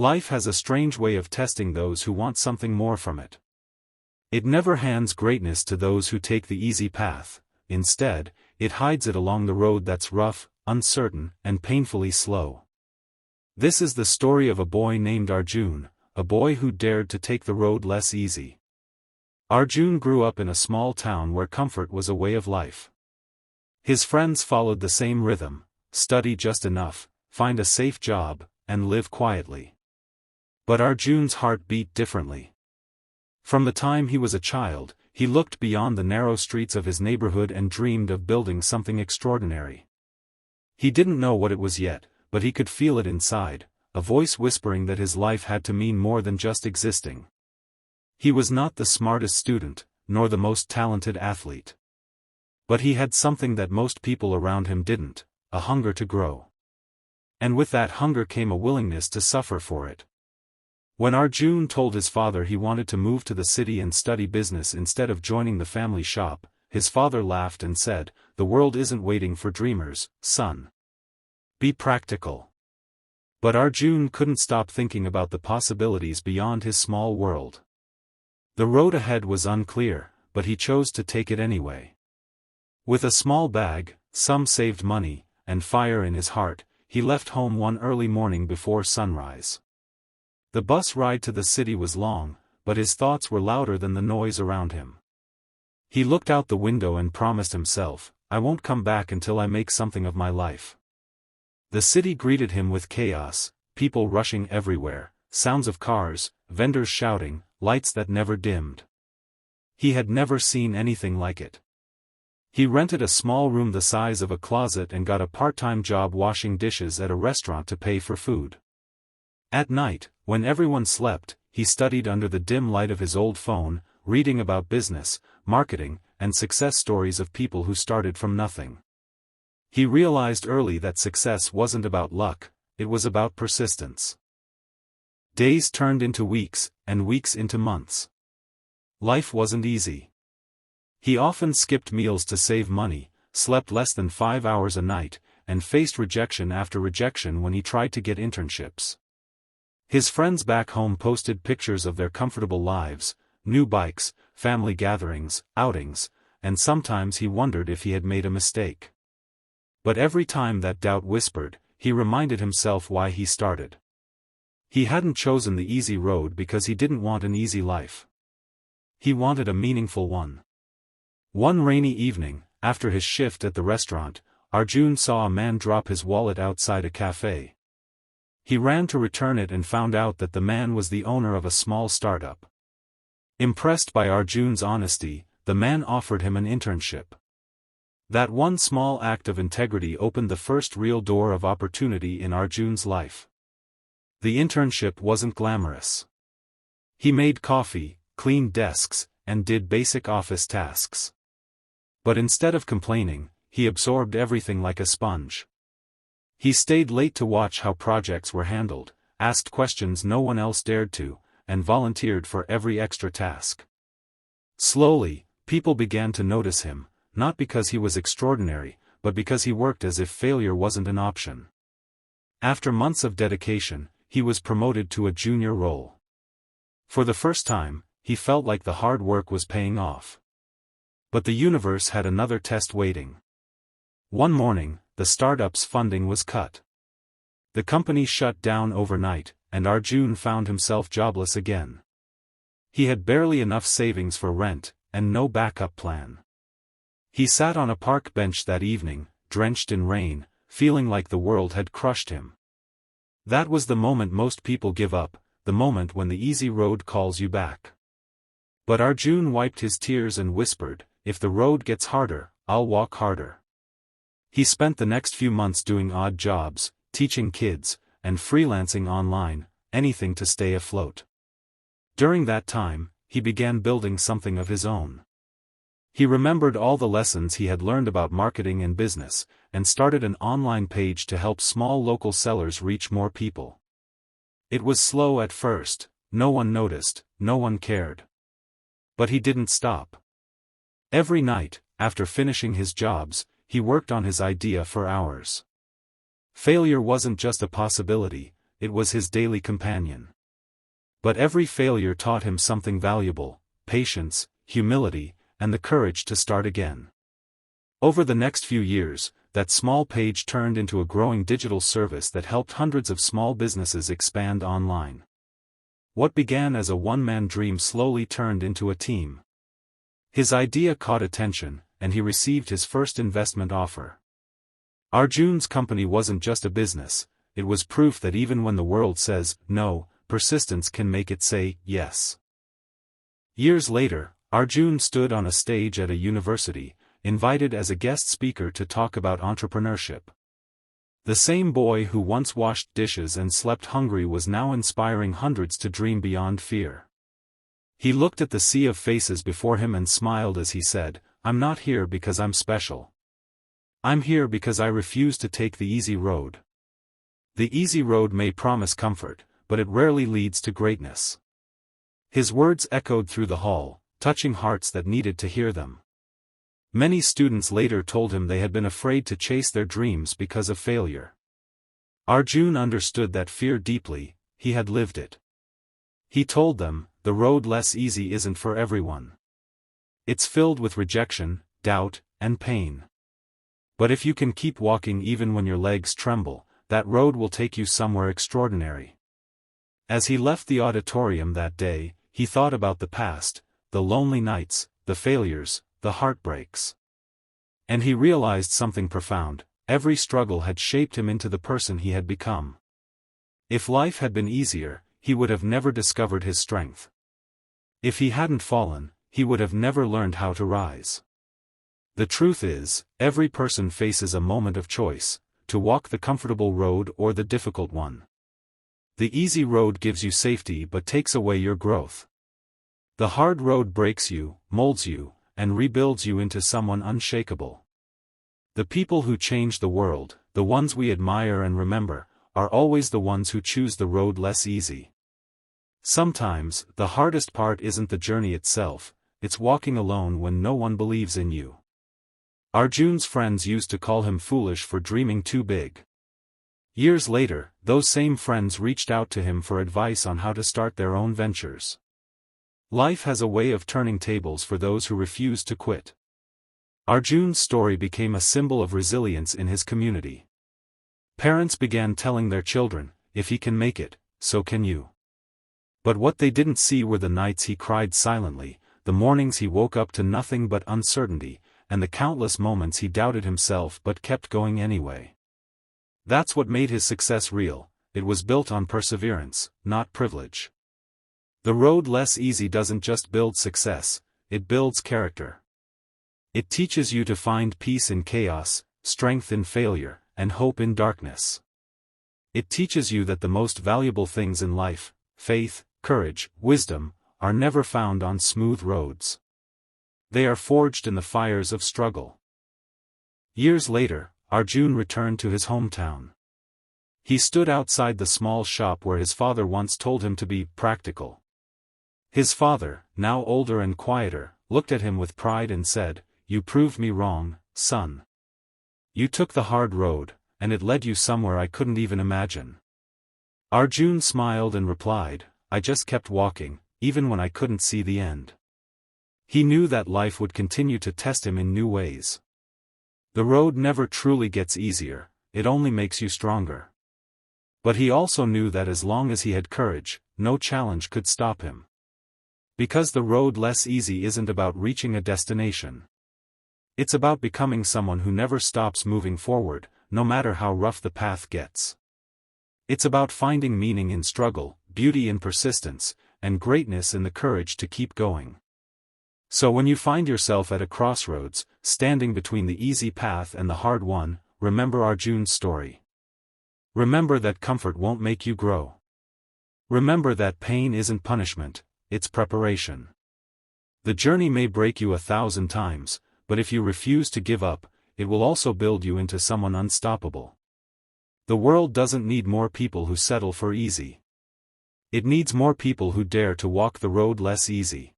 Life has a strange way of testing those who want something more from it. It never hands greatness to those who take the easy path. Instead, it hides it along the road that's rough, uncertain, and painfully slow. This is the story of a boy named Arjun, a boy who dared to take the road less easy. Arjun grew up in a small town where comfort was a way of life. His friends followed the same rhythm: study just enough, find a safe job, and live quietly. But Arjun's heart beat differently. From the time he was a child, he looked beyond the narrow streets of his neighborhood and dreamed of building something extraordinary. He didn't know what it was yet, but he could feel it inside, a voice whispering that his life had to mean more than just existing. He was not the smartest student, nor the most talented athlete. But he had something that most people around him didn't: a hunger to grow. And with that hunger came a willingness to suffer for it. When Arjun told his father he wanted to move to the city and study business instead of joining the family shop, his father laughed and said, "The world isn't waiting for dreamers, son. Be practical." But Arjun couldn't stop thinking about the possibilities beyond his small world. The road ahead was unclear, but he chose to take it anyway. With a small bag, some saved money, and fire in his heart, he left home one early morning before sunrise. The bus ride to the city was long, but his thoughts were louder than the noise around him. He looked out the window and promised himself, "I won't come back until I make something of my life." The city greeted him with chaos, people rushing everywhere, sounds of cars, vendors shouting, lights that never dimmed. He had never seen anything like it. He rented a small room the size of a closet and got a part-time job washing dishes at a restaurant to pay for food. At night, when everyone slept, he studied under the dim light of his old phone, reading about business, marketing, and success stories of people who started from nothing. He realized early that success wasn't about luck, it was about persistence. Days turned into weeks, and weeks into months. Life wasn't easy. He often skipped meals to save money, slept less than 5 hours a night, and faced rejection after rejection when he tried to get internships. His friends back home posted pictures of their comfortable lives, new bikes, family gatherings, outings, and sometimes he wondered if he had made a mistake. But every time that doubt whispered, he reminded himself why he started. He hadn't chosen the easy road because he didn't want an easy life. He wanted a meaningful one. One rainy evening, after his shift at the restaurant, Arjun saw a man drop his wallet outside a cafe. He ran to return it and found out that the man was the owner of a small startup. Impressed by Arjun's honesty, the man offered him an internship. That one small act of integrity opened the first real door of opportunity in Arjun's life. The internship wasn't glamorous. He made coffee, cleaned desks, and did basic office tasks. But instead of complaining, he absorbed everything like a sponge. He stayed late to watch how projects were handled, asked questions no one else dared to, and volunteered for every extra task. Slowly, people began to notice him, not because he was extraordinary, but because he worked as if failure wasn't an option. After months of dedication, he was promoted to a junior role. For the first time, he felt like the hard work was paying off. But the universe had another test waiting. One morning, the startup's funding was cut. The company shut down overnight, and Arjun found himself jobless again. He had barely enough savings for rent, and no backup plan. He sat on a park bench that evening, drenched in rain, feeling like the world had crushed him. That was the moment most people give up, the moment when the easy road calls you back. But Arjun wiped his tears and whispered, "If the road gets harder, I'll walk harder." He spent the next few months doing odd jobs, teaching kids, and freelancing online, anything to stay afloat. During that time, he began building something of his own. He remembered all the lessons he had learned about marketing and business, and started an online page to help small local sellers reach more people. It was slow at first, no one noticed, no one cared. But he didn't stop. Every night, after finishing his jobs, he worked on his idea for hours. Failure wasn't just a possibility, it was his daily companion. But every failure taught him something valuable: patience, humility, and the courage to start again. Over the next few years, that small page turned into a growing digital service that helped hundreds of small businesses expand online. What began as a one-man dream slowly turned into a team. His idea caught attention, and he received his first investment offer. Arjun's company wasn't just a business, it was proof that even when the world says no, persistence can make it say yes. Years later, Arjun stood on a stage at a university, invited as a guest speaker to talk about entrepreneurship. The same boy who once washed dishes and slept hungry was now inspiring hundreds to dream beyond fear. He looked at the sea of faces before him and smiled as he said, "I'm not here because I'm special. I'm here because I refuse to take the easy road." The easy road may promise comfort, but it rarely leads to greatness. His words echoed through the hall, touching hearts that needed to hear them. Many students later told him they had been afraid to chase their dreams because of failure. Arjun understood that fear deeply, he had lived it. He told them, "The road less easy isn't for everyone. It's filled with rejection, doubt, and pain. But if you can keep walking even when your legs tremble, that road will take you somewhere extraordinary." As he left the auditorium that day, he thought about the past, the lonely nights, the failures, the heartbreaks. And he realized something profound: every struggle had shaped him into the person he had become. If life had been easier, he would have never discovered his strength. If he hadn't fallen, he would have never learned how to rise. The truth is, every person faces a moment of choice: to walk the comfortable road or the difficult one. The easy road gives you safety but takes away your growth. The hard road breaks you, molds you, and rebuilds you into someone unshakable. The people who change the world, the ones we admire and remember, are always the ones who choose the road less easy. Sometimes, the hardest part isn't the journey itself, it's walking alone when no one believes in you. Arjun's friends used to call him foolish for dreaming too big. Years later, those same friends reached out to him for advice on how to start their own ventures. Life has a way of turning tables for those who refuse to quit. Arjun's story became a symbol of resilience in his community. Parents began telling their children, "If he can make it, so can you." But what they didn't see were the nights he cried silently, the mornings he woke up to nothing but uncertainty, and the countless moments he doubted himself but kept going anyway. That's what made his success real: it was built on perseverance, not privilege. The road less easy doesn't just build success, it builds character. It teaches you to find peace in chaos, strength in failure, and hope in darkness. It teaches you that the most valuable things in life, faith, courage, wisdom, are never found on smooth roads. They are forged in the fires of struggle. Years later, Arjun returned to his hometown. He stood outside the small shop where his father once told him to be practical. His father, now older and quieter, looked at him with pride and said, "You proved me wrong, son. You took the hard road, and it led you somewhere I couldn't even imagine." Arjun smiled and replied, "I just kept walking, even when I couldn't see the end." He knew that life would continue to test him in new ways. The road never truly gets easier, it only makes you stronger. But he also knew that as long as he had courage, no challenge could stop him. Because the road less easy isn't about reaching a destination. It's about becoming someone who never stops moving forward, no matter how rough the path gets. It's about finding meaning in struggle, beauty in persistence, and greatness in the courage to keep going. So when you find yourself at a crossroads, standing between the easy path and the hard one, remember Arjun's story. Remember that comfort won't make you grow. Remember that pain isn't punishment, it's preparation. The journey may break you 1,000 times, but if you refuse to give up, it will also build you into someone unstoppable. The world doesn't need more people who settle for easy. It needs more people who dare to walk the road less easy.